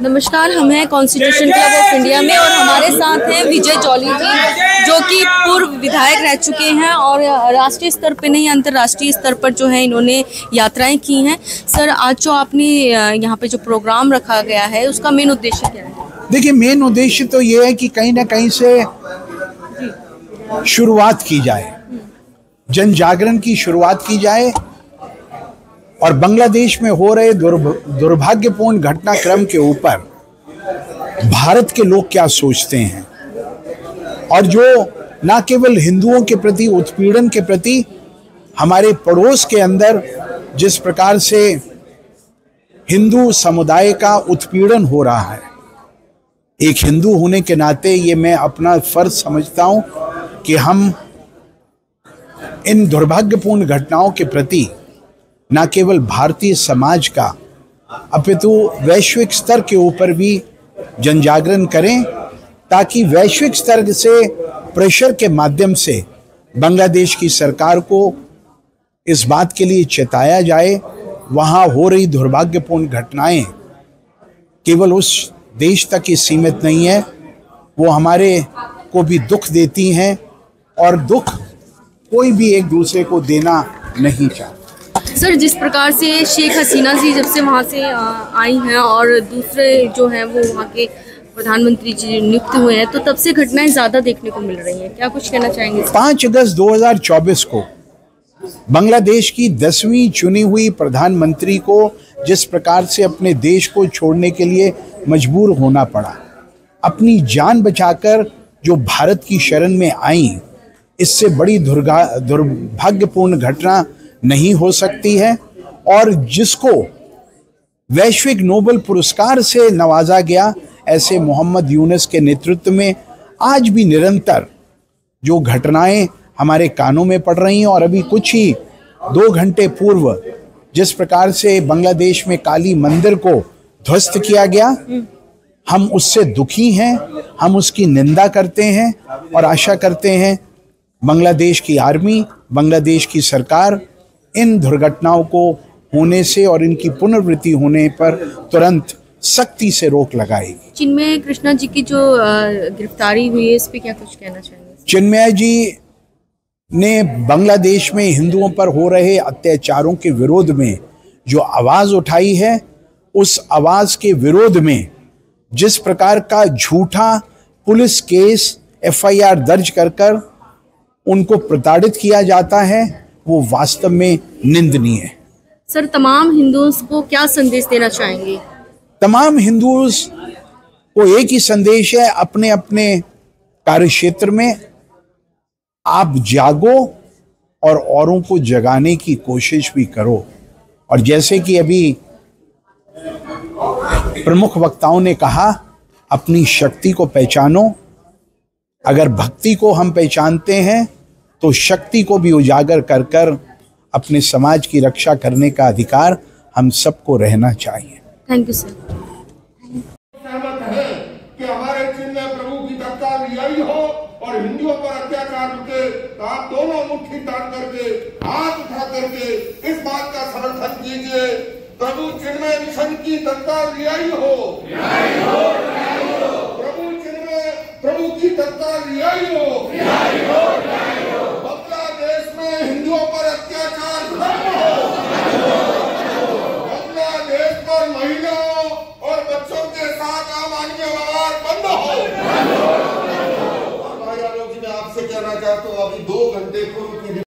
नमस्कार, हम हैं कॉन्स्टिट्यूशन क्लब ऑफ इंडिया में और हमारे साथ हैं विजय जौली जी, जो कि पूर्व विधायक रह चुके हैं और राष्ट्रीय स्तर पे नहीं अंतर्राष्ट्रीय स्तर पर जो है इन्होंने यात्राएं की हैं। सर, आज जो आपने यहाँ पे जो प्रोग्राम रखा गया है उसका मेन उद्देश्य क्या है? देखिए, मेन उद्देश्य तो ये है कि कहीं ना कहीं से शुरुआत की जाए, जन जागरण की शुरुआत की जाए और बांग्लादेश में हो रहे दुर्भाग्यपूर्ण घटनाक्रम के ऊपर भारत के लोग क्या सोचते हैं और जो न केवल हिंदुओं के प्रति उत्पीड़न के प्रति हमारे पड़ोस के अंदर जिस प्रकार से हिंदू समुदाय का उत्पीड़न हो रहा है, एक हिंदू होने के नाते ये मैं अपना फर्ज समझता हूं कि हम इन दुर्भाग्यपूर्ण घटनाओं के प्रति न केवल भारतीय समाज का अपितु वैश्विक स्तर के ऊपर भी जनजागरण करें, ताकि वैश्विक स्तर से प्रेशर के माध्यम से बांग्लादेश की सरकार को इस बात के लिए चेताया जाए वहाँ हो रही दुर्भाग्यपूर्ण घटनाएं केवल उस देश तक ही सीमित नहीं है, वो हमारे को भी दुख देती हैं और दुख कोई भी एक दूसरे को देना नहीं चाहता। सर, जिस प्रकार से शेख हसीना जी जब से वहाँ से आई हैं और दूसरे जो हैं वो वहाँ के प्रधानमंत्री जी नियुक्त हुए हैं, तो तब से घटनाएं ज़्यादा देखने को मिल रही हैं। क्या कुछ कहना चाहेंगे? 5 अगस्त 2024 को बांग्लादेश की 10वीं चुनी हुई प्रधानमंत्री को जिस प्रकार से अपने देश को छोड़ने के लिए मजबूर होना पड़ा, अपनी जान बचाकर जो भारत की शरण में आई, इससे बड़ी दुर्भाग्यपूर्ण घटना नहीं हो सकती है। और जिसको वैश्विक नोबेल पुरस्कार से नवाजा गया, ऐसे मोहम्मद यूनुस के नेतृत्व में आज भी निरंतर जो घटनाएं हमारे कानों में पड़ रही हैं और अभी कुछ ही 2 घंटे पूर्व जिस प्रकार से बांग्लादेश में काली मंदिर को ध्वस्त किया गया, हम उससे दुखी हैं, हम उसकी निंदा करते हैं और आशा करते हैं बांग्लादेश की आर्मी, बांग्लादेश की सरकार इन दुर्घटनाओं को होने से और इनकी पुनरावृत्ति होने पर तुरंत सख्ती से रोक लगाएगी। चिन्मय कृष्णा जी की जो गिरफ्तारी हुई है, इस पे क्या कुछ कहना चाहेंगे? चिन्मय जी ने बांग्लादेश में हिंदुओं पर हो रहे अत्याचारों के विरोध में जो आवाज उठाई है, उस आवाज के विरोध में जिस प्रकार का झूठा पुलिस केस FIR दर्ज कर उनको प्रताड़ित किया जाता है, वो वास्तव में निंदनीय है। सर, तमाम हिंदुओं को क्या संदेश देना चाहेंगे? तमाम हिंदुओं को एक ही संदेश है, अपने अपने कार्यक्षेत्र में आप जागो और औरों को जगाने की कोशिश भी करो। और जैसे कि अभी प्रमुख वक्ताओं ने कहा, अपनी शक्ति को पहचानो। अगर भक्ति को हम पहचानते हैं तो शक्ति को भी उजागर कर अपने समाज की रक्षा करने का अधिकार हम सबको रहना चाहिए। Thank you sir. सहमत है कि हमारे चिन्मय प्रभु की तत्काल रिहाई हो और हिंदुओं पर अत्याचार रुके, तो आप दोनों मुट्ठी तान करके हाथ उठा करके इस बात का समर्थन कीजिए, प्रभु चिन्मय मिशन की तत्काल रिहाई हो, प्रभु चिन्मय प्रभु की तत्काल रिहाई हो। बांग्लादेश में हिंदुओं पर अत्याचार खत्म हो, बांग्लादेश पर महिलाओं और बच्चों के साथ अमानवीय व्यवहार बंद हो। और भाई लोग, मैं आपसे कहना चाहता हूँ, अभी 2 घंटे पूर्व की